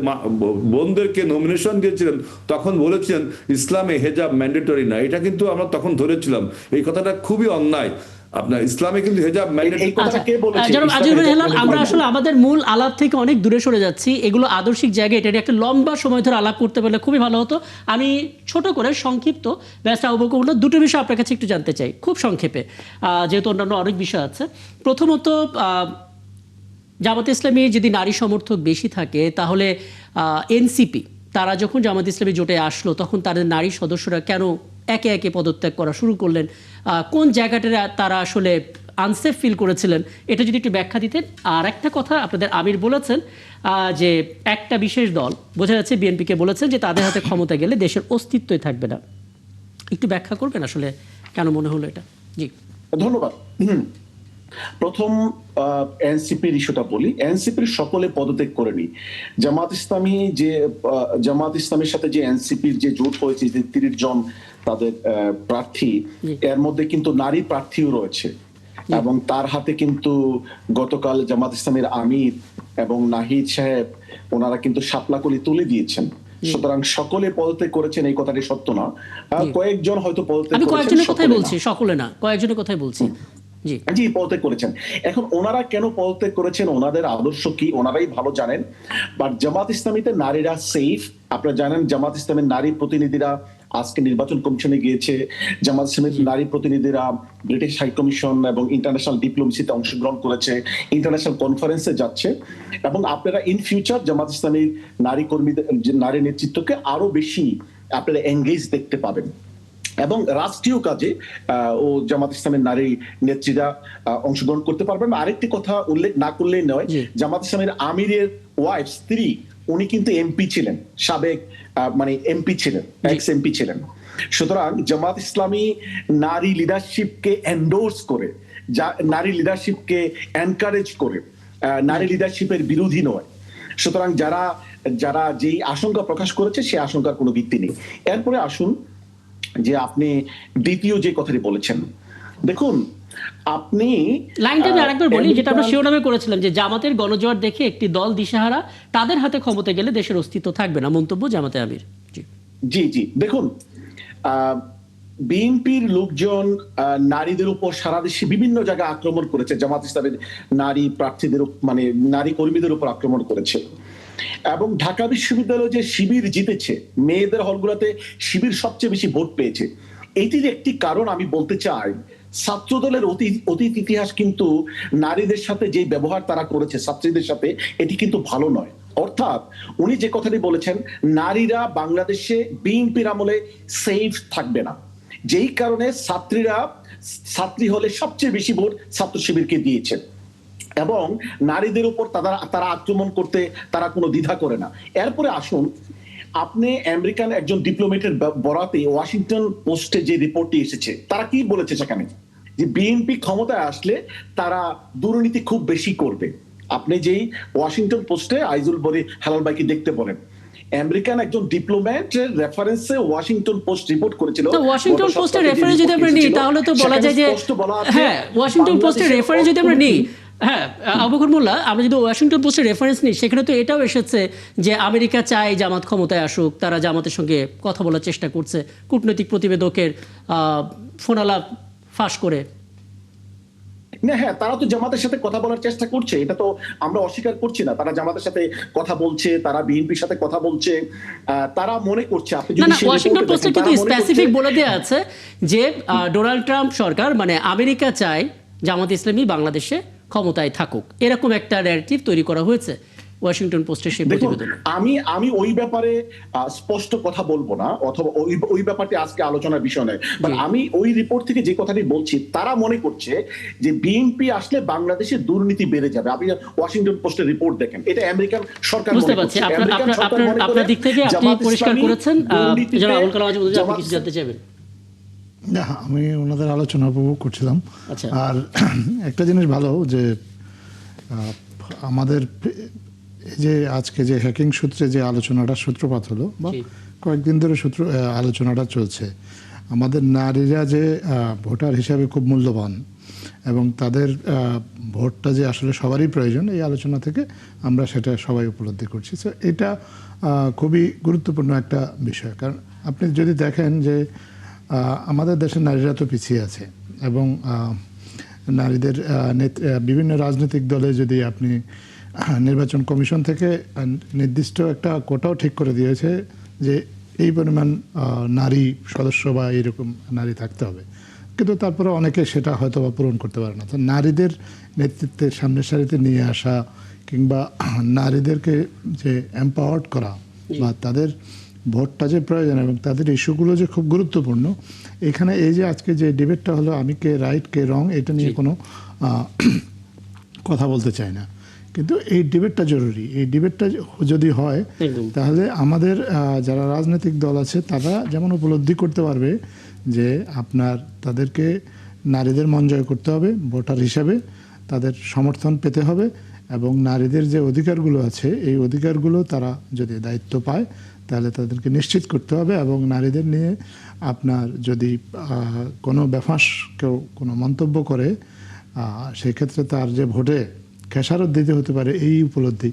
বোনদেরকে নমিনেশন দিয়েছিলেন, তখন বলেছেন ইসলামে হেজাব ম্যান্ডেটরি না। এটা কিন্তু আমরা তখন ধরেছিলাম, এই কথাটা খুবই অন্যায়। আপনার ইসলামে কিন্তু হেজাব ম্যান্ডেটরি। এই কথাটা কে বলেছে? জনাব ইসলামে আজিজুল হেজাব হেলাল, আমরা mandatory আসলে আমাদের মূল আলাপ থেকে অনেক দূরে সরে যাচ্ছি। এগুলো আদর্শিক জায়গায়, এটা নিয়ে একটা লম্বা সময় ধরে আলাপ করতে পারলে খুবই ভালো হতো। আমি ছোট করে সংক্ষিপ্ত ব্যাস আবু বকর মোল্লা দুটো বিষয় আপনার কাছে একটু জানতে চাই, খুব সংক্ষেপে, যেহেতু অন্যান্য অনেক বিষয় আছে। প্রথমত, জামাত ইসলামী যদি নারী সমর্থক বেশি থাকে, তাহলে এনসিপি তারা যখন জামাত ইসলামী জোটে আসলো, তখন তাদের নারী সদস্যরা কেন একে একে পদত্যাগ করা শুরু করলেন? কোন জায়গাটা তারা আসলে আনসেফ ফিল করেছিলেন, এটা যদি একটু ব্যাখ্যা দিতেন। আর একটা কথা, আপনাদের আমির বলেছেন যে একটা বিশেষ দল, বোঝা যাচ্ছে বিএনপিকে বলেছেন যে তাদের হাতে ক্ষমতা গেলে দেশের অস্তিত্বই থাকবে না। একটু ব্যাখ্যা করবেন আসলে কেন মনে হলো এটা? জি, ধন্যবাদ। প্রথম এনসিপির ইস্যুটা বলি। এনসিপির সকলে পদত্যাগ করেনি। জামাত ইসলামের সাথে যে এনসিপির যে জোট হয়েছে, যে 30 জন তাদের প্রার্থী, এর মধ্যে কিন্তু নারী প্রার্থীও রয়েছে। এবং তার হাতে কিন্তু গতকাল জামাত ইসলামের আমির এবং নাহিদ সাহেব ওনারা কিন্তু শাপলাকলি তুলে দিয়েছেন। সুতরাং সকলে পদত্যাগ করেছেন এই কথাটি সত্য না। কয়েকজন হয়তো পদত্যাগ আমি করেছেন, কয়েকজনের কথাই সকলে বলছি, না। সকলে না, কয়েকজনের কথাই বলছি। জি জি, পদত্যাগ করেছেন। এখন ওনারা কেন পদত্যাগ করেছেন, ওনাদের আদর্শ কি, ওনারাই ভালো জানেন। বাট জামাত ইসলামীতে নারীরা সেফ। আপনারা জানেন জামাত ইসলামের নারী প্রতিনিধিরা আজকে নির্বাচন কমিশনে গিয়েছে। জামাত ইসলামের নারী প্রতিনিধিরা ব্রিটিশ হাই কমিশন এবং ইন্টারন্যাশনাল ডিপ্লোমেসিতে অংশগ্রহণ করেছে, ইন্টারন্যাশনাল কনফারেন্সে যাচ্ছে। এবং আপনারা ইন ফিউচার জামাত ইসলামীর নারী কর্মীদের, নারী নেতৃত্বকে আরো বেশি আপনারা এঙ্গেজ দেখতে পাবেন। এবং রাষ্ট্রীয় কাজে ও জামাত ইসলামের নারী নেত্রীরা অংশগ্রহণ করতে পারবেন। আরেকটি কথা উল্লেখ না করলেই নয়, জামাত ইসলামের আমিরের ওয়াইফ, স্ত্রী, উনি কিন্তু এমপি ছিলেন, সাবেক মানে এমপি ছিলেন, এক্স এমপি ছিলেন। সুতরাং জামাত ইসলামী নারী লিডারশিপকে এন্ডোর্স করে, নারী লিডারশিপকে এনকারেজ করে, নারী লিডারশিপের বিরোধী নয়। সুতরাং যারা যেই আশঙ্কা প্রকাশ করেছে, সে আশঙ্কার কোনো ভিত্তি নেই। এরপরে আসুন যে আপনি দ্বিতীয় যে কথাটি বলেছেন, দেখুন আপনি লাইনটা আমি আরেকবার বলি, যেটা আমরা শিরোনামে করেছিলাম, যে জামাতের গণজোয়ার দেখে একটি দল দিশেহারা, তাদের হাতে ক্ষমতা গেলে দেশের অস্তিত্ব থাকবে না, মন্তব্য জামাতে আমির। জি জি, দেখুন বিএনপির লোকজন নারীদের উপর সারা দেশে বিভিন্ন জায়গায় আক্রমণ করেছে। জামাত ইসলামের নারী প্রার্থীদের, মানে নারী কর্মীদের উপর আক্রমণ করেছে। এবং ঢাকা বিশ্ববিদ্যালয়ে যে শিবির জিতেছে, মেয়েদের হলগুলোতে শিবির সবচেয়ে বেশি ভোট পেয়েছে। এটির একটি কারণ আমি বলতে চাই, ছাত্রদলের অতীত ইতিহাস কিন্তু নারীদের সাথে যে ব্যবহার তারা করেছে ছাত্রীদের সাথে, এটি কিন্তু ভালো নয়। অর্থাৎ উনি যে কথাটি বলেছেন, নারীরা বাংলাদেশে বিএনপির আমলে সেফ থাকবে না, যেই কারণে ছাত্রী হলে সবচেয়ে বেশি ভোট ছাত্র শিবিরকে দিয়েছে। এবং নারীদের উপর তারা আক্রমণ করতে তারা কোনো দ্বিধা করে না। এরপরে আসুন, আপনি আমেরিকান একজন ডিপ্লোমেটের বরাতে ওয়াশিংটন পোস্টে যে রিপোর্টটি এসেছে, তারা কি বলেছে সেখানে, যে বিএনপি ক্ষমতায় আসলে তারা দুর্নীতি খুব বেশি করবে। আপনি যেই ওয়াশিংটন পোস্টে আইজুল বরি হেলাল ভাইকে দেখতে বলেন, আমেরিকান একজন ডিপ্লোম্যাটের রেফারেন্সে ওয়াশিংটন পোস্ট রিপোর্ট করেছিল। ওয়াশিংটন পোস্টের রেফারেন্স যদি আমরা নিই, তাহলে তো বলা যায় যে হ্যাঁ, ওয়াশিংটন পোস্টের রেফারেন্স যদি আমরা নিই, হ্যাঁ আবু বকর মোল্লা, আমরা যদি ওয়াশিংটন পোস্টের রেফারেন্স নিই, সেখানে তো এটাও এসেছে যে আমেরিকা চায় জামাত ক্ষমতায় আসুক, তারা জামাতের সঙ্গে কথা বলার চেষ্টা করছে, কূটনৈতিক প্রতিবেদকের ফোনালাপ ফাঁস করে। না, হ্যাঁ, তারা তো জামাতের সাথে কথা বলার চেষ্টা করছে, এটা তো আমরা অস্বীকার করছি না। তারা জামাতের সাথে কথা বলছে, তারা বিএনপির সাথে কথা বলছে, তারা মনে করছে। আপনি যদি ওয়াশিংটন পোস্টে কিন্তু স্পেসিফিক বলে দেওয়া আছে যে ডোনাল্ড ট্রাম্প সরকার, মানে আমেরিকা চায় জামাত ইসলামী বাংলাদেশে ক্ষমতায় থাকুক, এরকম একটা ন্যারেটিভ তৈরি করা হয়েছে ওয়াশিংটন পোস্টের সেই প্রতিবেদনে। আমি ওই ব্যাপারে স্পষ্ট কথা বলবো না, অথবা ওই ব্যাপারটি আজকে আলোচনার বিষয় নয়। বাট আমি ওই রিপোর্ট থেকে যে কথাটি বলছি, তারা মনে করছে যে বিএনপি আসলে বাংলাদেশে দুর্নীতি বেড়ে যাবে। আপনি ওয়াশিংটন পোস্টের রিপোর্ট দেখেন, এটা আমেরিকান সরকার বুঝতে পারছি। আপনার দিক থেকে আপনি পরিষ্কার করেছেন। যারা আবুল কালাম আজম, আপনি কিছু জানতে চাইবেন? না, আমি ওনাদের আলোচনা উপভোগ করছিলাম। আর একটা জিনিস ভালো যে আমাদের এই যে আজকে যে হ্যাকিং সূত্রে যে আলোচনাটা সূত্রপাত হলো বা জি। কয়েকদিন ধরে আলোচনাটা চলছে, আমাদের নারীরা যে ভোটার হিসাবে খুব মূল্যবান এবং তাদের ভোটটা যে আসলে সবারই প্রয়োজন, এই আলোচনা থেকে আমরা সেটা সবাই উপলব্ধি করছি। তো এটা খুবই গুরুত্বপূর্ণ একটা বিষয়। কারণ আপনি যদি দেখেন যে আমাদের দেশের নারীরা তো পিছিয়ে আছে এবং নারীদের বিভিন্ন রাজনৈতিক দলে যদি আপনি নির্বাচন কমিশন থেকে নির্দিষ্ট একটা কোটাও ঠিক করে দিয়েছে যে এই পরিমাণ নারী সদস্য বা এইরকম নারী থাকতে হবে, কিন্তু তারপরে অনেকে সেটা হয়তো বা পূরণ করতে পারে না। তো নারীদের নেতৃত্বে সামনের সারিতে নিয়ে আসা কিংবা নারীদেরকে যে এম্পাওয়ার্ড করা বা তাদের ভোটটা যে প্রয়োজন এবং তাদের ইস্যুগুলো যে খুব গুরুত্বপূর্ণ, এখানে এই যে আজকে যে ডিবেটটা হলো আমি কে রাইট কে রং এটা নিয়ে কোনো কথা বলতে চাই না, কিন্তু এই ডিবেটটা জরুরি। এই ডিবেটটা যদি হয় তাহলে আমাদের যারা রাজনৈতিক দল আছে তারা যেমন উপলব্ধি করতে পারবে যে আপনার তাদেরকে নারীদের মন জয় করতে হবে ভোটার হিসাবে, তাদের সমর্থন পেতে হবে এবং নারীদের যে অধিকারগুলো আছে এই অধিকারগুলো তারা যদি দায়িত্ব পায় তাহলে তাদেরকে নিশ্চিত করতে হবে। এবং নারীদের নিয়ে আপনার যদি কোনো বেফাঁস কেউ কোনো মন্তব্য করে সেই ক্ষেত্রে তার যে ভোটে খেসারত দিতে হতে পারে, এই উপলব্ধি,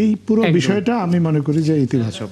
এই পুরো বিষয়টা আমি মনে করি যে ইতিবাচক।